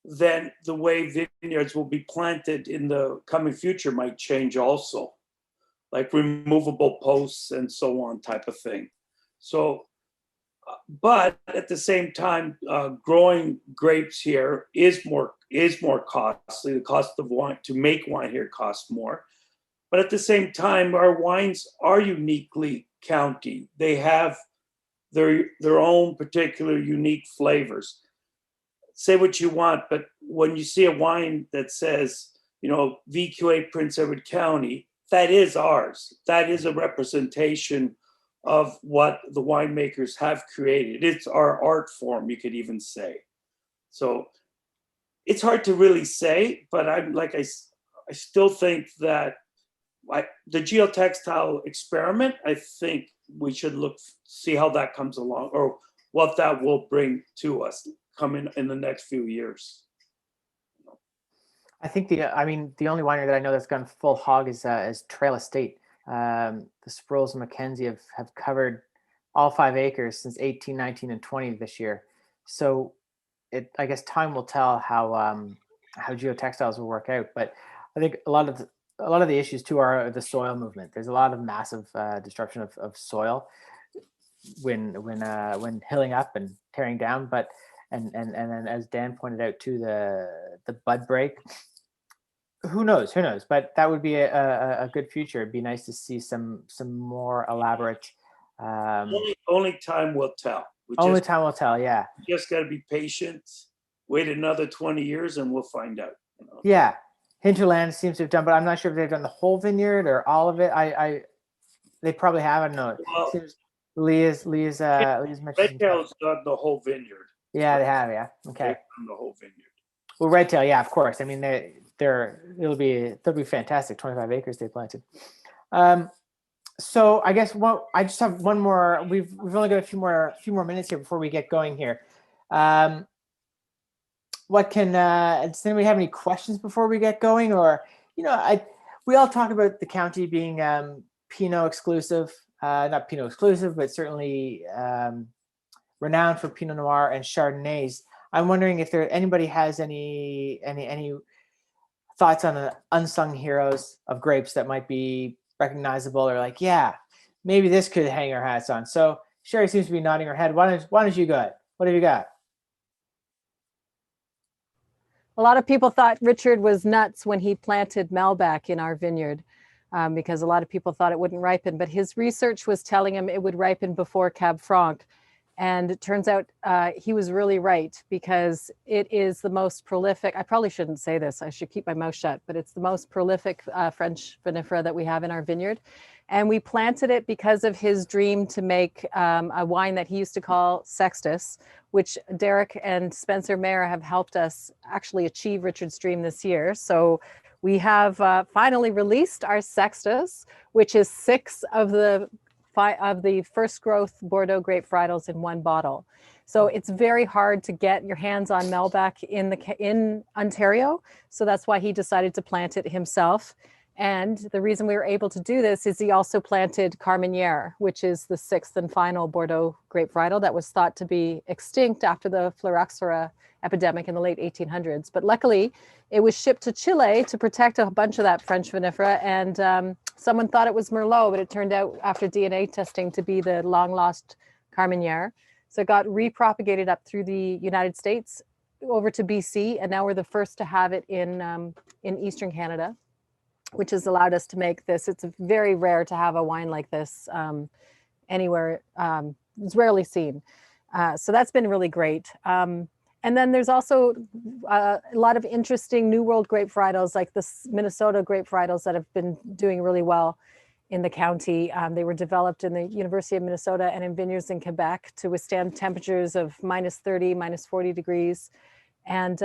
then the way vineyards will be planted in the coming future might change also, like removable posts and so on type of thing. So, but at the same time, growing grapes here is more costly. The cost of wine to make wine here costs more. But at the same time, our wines are uniquely county. They have their own particular unique flavors. Say what you want, but when you see a wine that says, VQA Prince Edward County, that is ours. That is a representation of what the winemakers have created. It's our art form, you could even say. So it's hard to really say, but I still think that the geotextile experiment, I think we should see how that comes along or what that will bring to us coming in the next few years. I think the only winery that I know that's gone full hog is Trail Estate. The Sproul's and Mackenzie have covered all 5 acres since 18, 19, and 20 this year. So I guess time will tell how geotextiles will work out. But I think a lot of the issues too are the soil movement. There's a lot of massive disruption of soil when hilling up and tearing down. But and then as Dan pointed out too, the bud break. Who knows? But that would be a good future. It'd be nice to see some more elaborate. Only time will tell. Time will tell. Yeah. Just got to be patient. Wait another 20 years, and we'll find out. Yeah, Hinterland seems to have done, but I'm not sure if they've done the whole vineyard or all of it. They probably have. I don't know. Well, Leah's mentioned. Varietals done the whole vineyard. Yeah, they have. Yeah. Okay. The whole vineyard. Well, Redtail, yeah, of course. I mean, they'll be fantastic. 25 acres they planted. So I guess I just have one more. We've only got a few more minutes here before we get going here. Does anybody have any questions before we get going? Or we all talk about the county being Pinot exclusive, not Pinot exclusive, but certainly renowned for Pinot Noir and Chardonnays. I'm wondering if anybody has any thoughts on the unsung heroes of grapes that might be recognizable, or like, yeah, maybe this could hang our hats on. So Sherry seems to be nodding her head. Why don't you go ahead? What have you got? A lot of people thought Richard was nuts when he planted Malbec in our vineyard, because a lot of people thought it wouldn't ripen, but his research was telling him it would ripen before Cab Franc. And it turns out he was really right, because it is the most prolific. I probably shouldn't say this. I should keep my mouth shut, but it's the most prolific French vinifera that we have in our vineyard. And we planted it because of his dream to make a wine that he used to call Sextus, which Derek and Spencer Mayer have helped us actually achieve Richard's dream this year. So we have finally released our Sextus, which is 6 of the first growth Bordeaux grape varietals in one bottle. So it's very hard to get your hands on Malbec in Ontario. So that's why he decided to plant it himself. And the reason we were able to do this is he also planted Carmenere, which is the 6th and final Bordeaux grape varietal that was thought to be extinct after the Phylloxera epidemic in the late 1800s. But luckily, it was shipped to Chile to protect a bunch of that French vinifera. And someone thought it was Merlot, but it turned out after DNA testing to be the long-lost Carmenere. So it got repropagated up through the United States over to BC, and now we're the first to have it in Eastern Canada, which has allowed us to make this. It's very rare to have a wine like this anywhere. It's rarely seen. So that's been really great. And then there's also a lot of interesting New World grape varietals, like the Minnesota grape varietals that have been doing really well in the county. They were developed in the University of Minnesota and in vineyards in Quebec to withstand temperatures of -30, -40 degrees. And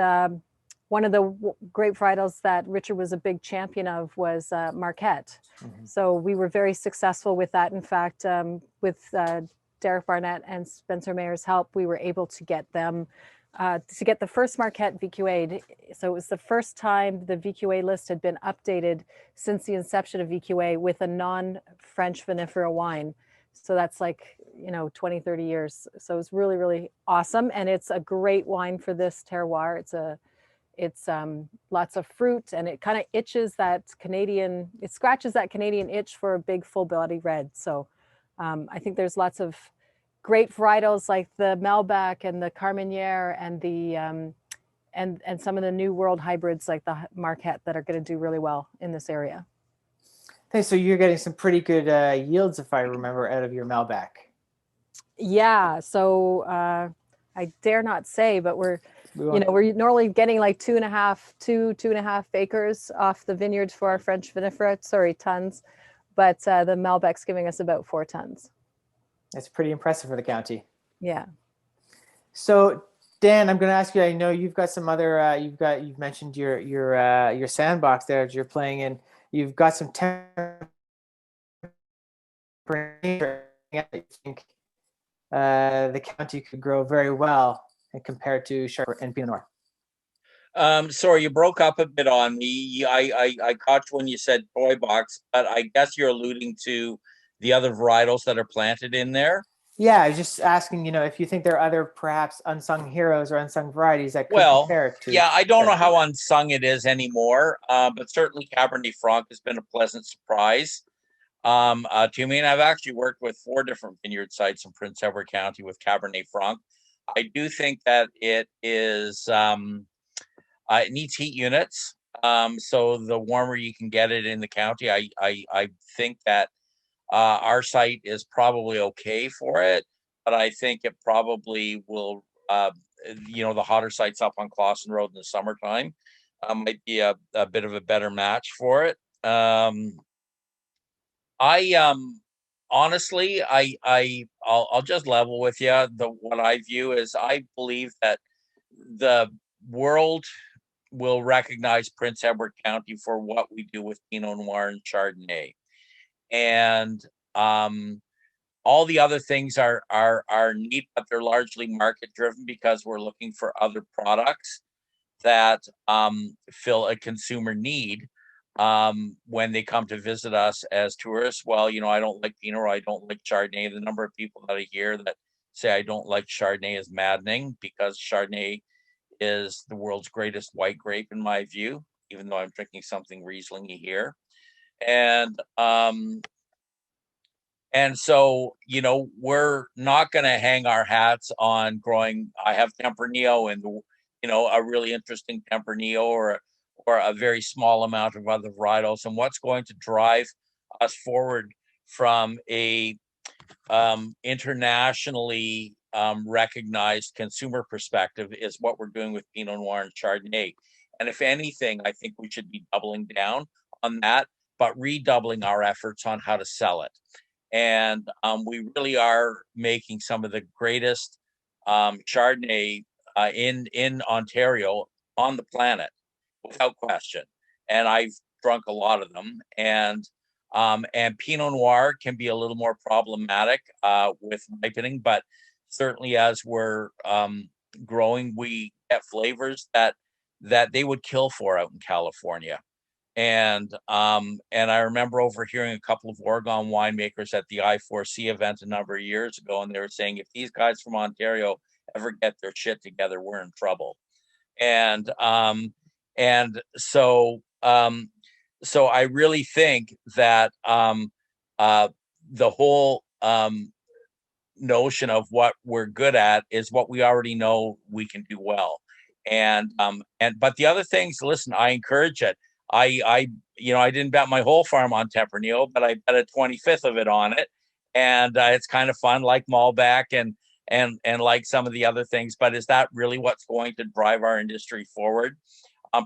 one of the grape varietals that Richard was a big champion of was Marquette. Mm-hmm. So we were very successful with that. In fact, with Derek Barnett and Spencer Mayer's help, we were able to get them to get the first Marquette VQA. So it was the first time the VQA list had been updated since the inception of VQA with a non-French vinifera wine. So that's like, 20, 30 years. So it's really, really awesome. And it's a great wine for this terroir. It's lots of fruit, and it kind of itches that it scratches that Canadian itch for a big full body red. So I think there's lots of great varietals like the Malbec and the Carmenere and the and some of the New World hybrids like the Marquette that are going to do really well in this area. Okay, so you're getting some pretty good yields, if I remember, out of your Malbec. Yeah, so I dare not say, but we're normally getting like 2.5 acres off the vineyards for our French vinifera, tons, but the Malbec's giving us about 4 tons. That's pretty impressive for the county. Yeah. So Dan, I'm going to ask you, I know you've got some other, you've mentioned your sandbox there that you're playing in. You've got some temperate, I think the county could grow very well compared to Chardonnay and Pinot Noir. Sorry, you broke up a bit on me. I caught you when you said toy box, but I guess you're alluding to the other varietals that are planted in there. Yeah, I was just asking, if you think there are other perhaps unsung heroes or unsung varieties that could compare to. Yeah, I don't know how unsung it is anymore, but certainly Cabernet Franc has been a pleasant surprise to me. And I've actually worked with 4 different vineyard sites in Prince Edward County with Cabernet Franc. I do think that it is it needs heat units. So the warmer you can get it in the county, I think that our site is probably okay for it, but I think it probably will, the hotter sites up on Clawson Road in the summertime might be a bit of a better match for it. Honestly, I'll just level with you. What I view is I believe that the world will recognize Prince Edward County for what we do with Pinot Noir and Chardonnay. And all the other things are neat, but they're largely market driven because we're looking for other products that fill a consumer need. when they come to visit us as tourists. Well, I don't like Pinot, or I don't like Chardonnay. The number of people that I hear that say I don't like Chardonnay is maddening, because Chardonnay is the world's greatest white grape in my view, even though I'm drinking something Riesling-y here. And so, we're not going to hang our hats on growing. I have Tempranillo and, a really interesting Tempranillo, or a very small amount of other varietals. And what's going to drive us forward from a internationally recognized consumer perspective is what we're doing with Pinot Noir and Chardonnay. And if anything, I think we should be doubling down on that, but redoubling our efforts on how to sell it. And we really are making some of the greatest Chardonnay in Ontario on the planet, without question. And I've drunk a lot of them. And Pinot Noir can be a little more problematic with ripening, but certainly as we're growing, we get flavors that they would kill for out in California. And I remember overhearing a couple of Oregon winemakers at the I4C event a number of years ago, and they were saying, if these guys from Ontario ever get their shit together, we're in trouble. And so I really think that the whole notion of what we're good at is what we already know we can do well. But the other things, listen, I encourage it. I didn't bet my whole farm on Tempranillo, but I bet a 25th of it on it. And it's kind of fun, like Malbec and like some of the other things. But is that really what's going to drive our industry forward?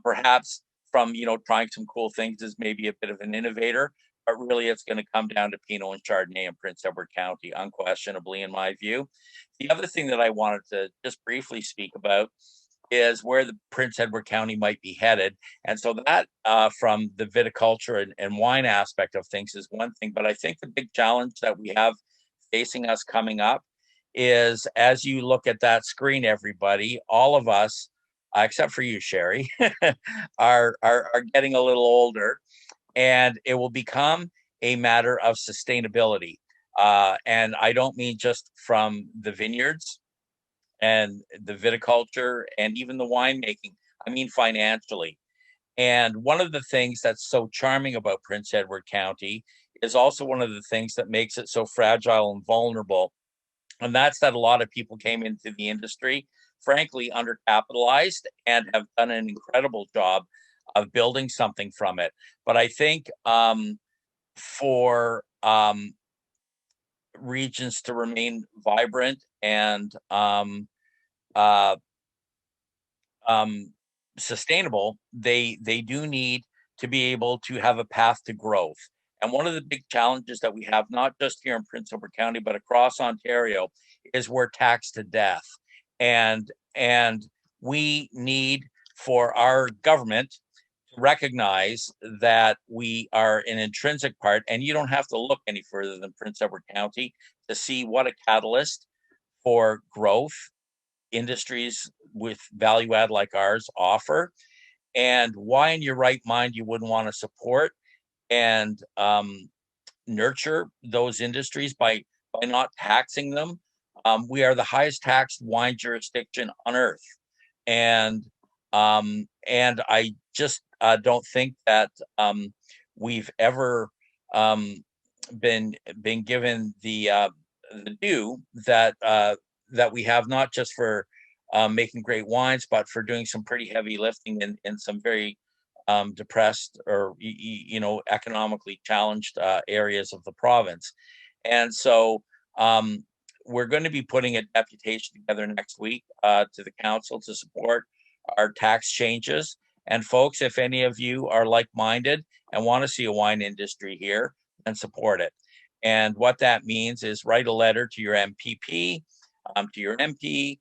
Perhaps from, trying some cool things as maybe a bit of an innovator, but really it's going to come down to Pinot and Chardonnay in Prince Edward County, unquestionably, in my view. The other thing that I wanted to just briefly speak about is where the Prince Edward County might be headed. And so that from the viticulture and wine aspect of things is one thing, but I think the big challenge that we have facing us coming up is, as you look at that screen, everybody, all of us, except for you, Sherry, are getting a little older, and it will become a matter of sustainability. And I don't mean just from the vineyards and the viticulture and even the winemaking. I mean financially. And one of the things that's so charming about Prince Edward County is also one of the things that makes it so fragile and vulnerable. And that's that a lot of people came into the industry, frankly, undercapitalized, and have done an incredible job of building something from it. But I think for regions to remain vibrant and sustainable, they do need to be able to have a path to growth. And one of the big challenges that we have, not just here in Prince Edward County, but across Ontario, is we're taxed to death. And we need for our government to recognize that we are an intrinsic part, and you don't have to look any further than Prince Edward County to see what a catalyst for growth industries with value add like ours offer, and why in your right mind you wouldn't want to support and nurture those industries by not taxing them. We are the highest taxed wine jurisdiction on earth, and I just don't think that we've ever been given the due that we have, not just for making great wines, but for doing some pretty heavy lifting in some very depressed or economically challenged areas of the province. And so we're going to be putting a deputation together next week to the council to support our tax changes. And folks, if any of you are like-minded and want to see a wine industry here, then support it. And what that means is write a letter to your MPP, to your MP,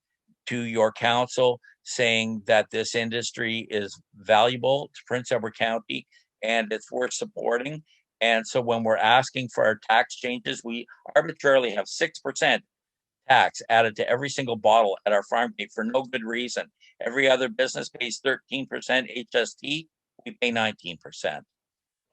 to your council, saying that this industry is valuable to Prince Edward County and it's worth supporting. And so when we're asking for our tax changes, we arbitrarily have 6% tax added to every single bottle at our farm gate for no good reason. Every other business pays 13% HST, we pay 19%.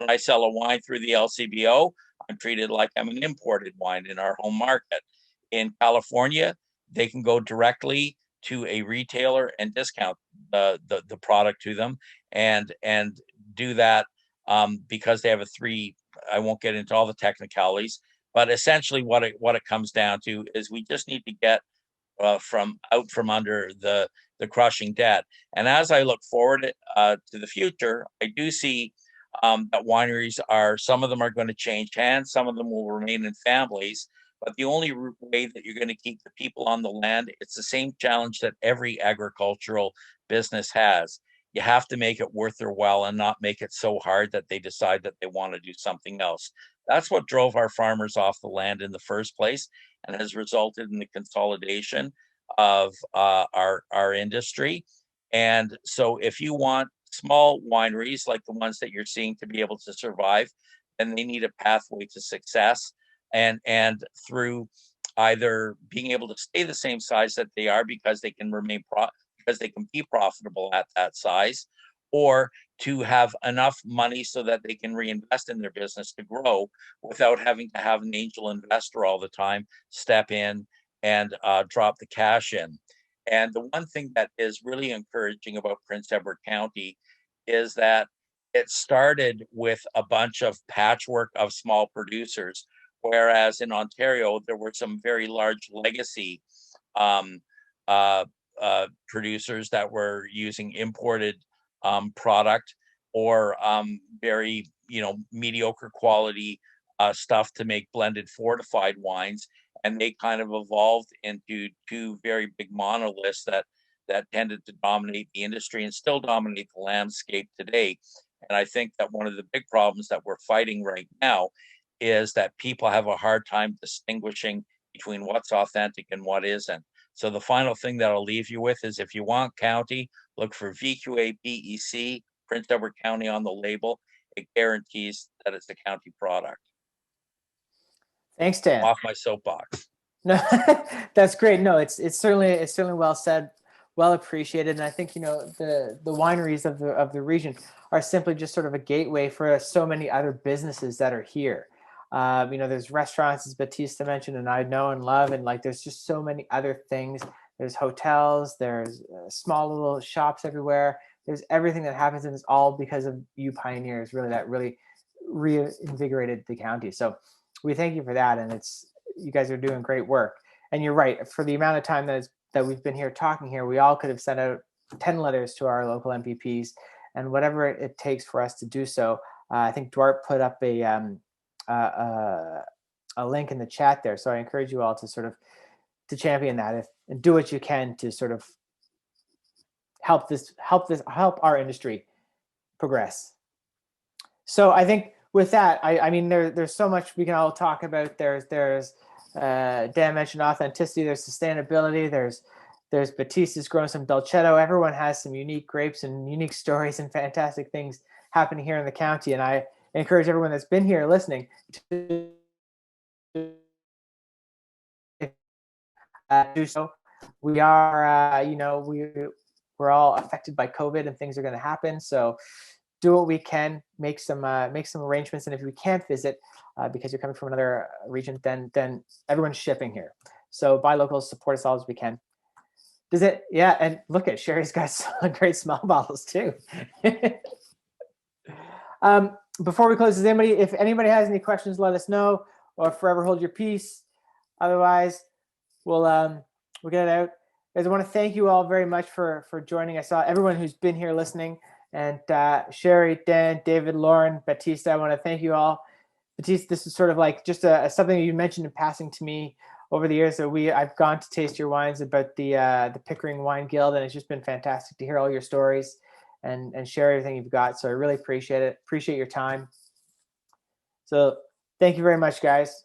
When I sell a wine through the LCBO, I'm treated like I'm an imported wine in our home market. In California, they can go directly to a retailer and discount the product to them and do that because they have I won't get into all the technicalities, but essentially what it comes down to is we just need to get from under the crushing debt. And as I look forward to the future, I do see that wineries some of them are going to change hands, some of them will remain in families. But the only way that you're going to keep the people on the land, it's the same challenge that every agricultural business has. You have to make it worth their while and not make it so hard that they decide that they want to do something else. That's what drove our farmers off the land in the first place and has resulted in the consolidation of our industry. And so if you want small wineries like the ones that you're seeing to be able to survive, then they need a pathway to success. And through either being able to stay the same size that they are because they can because they can be profitable at that size, or to have enough money so that they can reinvest in their business to grow without having to have an angel investor all the time step in and drop the cash in. And the one thing that is really encouraging about Prince Edward County is that it started with a bunch of patchwork of small producers, whereas in Ontario, there were some very large legacy producers that were using imported product or very mediocre quality stuff to make blended fortified wines, and they kind of evolved into two very big monoliths that tended to dominate the industry and still dominate the landscape today. And I think that one of the big problems that we're fighting right now is that people have a hard time distinguishing between what's authentic and what isn't. So the final thing that I'll leave you with is, if you want county, look for VQA PEC, Prince Edward County on the label. It guarantees that it's a county product. Thanks, Dan. Off my soapbox. No, that's great. No, it's certainly well said, well appreciated. And I think, the wineries of the region are simply just sort of a gateway for so many other businesses that are here. There's restaurants, as Battista mentioned, and I know and love, and there's just so many other things. There's hotels, there's small little shops everywhere. There's everything that happens, and it's all because of you pioneers, really, that really reinvigorated the county. So we thank you for that, and you guys are doing great work. And you're right, for the amount of time that we've been here talking here, we all could have sent out 10 letters to our local MPPs, and whatever it takes for us to do so. I think Duarte put up a link in the chat there, so I encourage you all to sort of to champion that and do what you can to sort of help our industry progress. So I think with that, I mean there's so much we can all talk about. There's Dan mentioned authenticity, there's sustainability, there's Battista's growing some Dolcetto. Everyone has some unique grapes and unique stories and fantastic things happening here in the county, and I encourage everyone that's been here listening to do so. We are, we're all affected by COVID, and things are going to happen. So do what we can, make some arrangements, and if we can't visit because you're coming from another region, then everyone's shipping here. So buy local, support us all as we can. Does it? Yeah, and look at Sherry's got some great small bottles too. Before we close, if anybody has any questions, let us know, or forever hold your peace. Otherwise, we'll get it out. Guys, I want to thank you all very much for joining us. Everyone who's been here listening, and Sherry, Dan, David, Lorne, Battista, I want to thank you all. Battista, this is sort of like just something you mentioned in passing to me over the years. So I've gone to taste your wines about the Pickering Wine Guild, and it's just been fantastic to hear all your stories and share everything you've got. So I really appreciate it. Appreciate your time. So thank you very much, guys.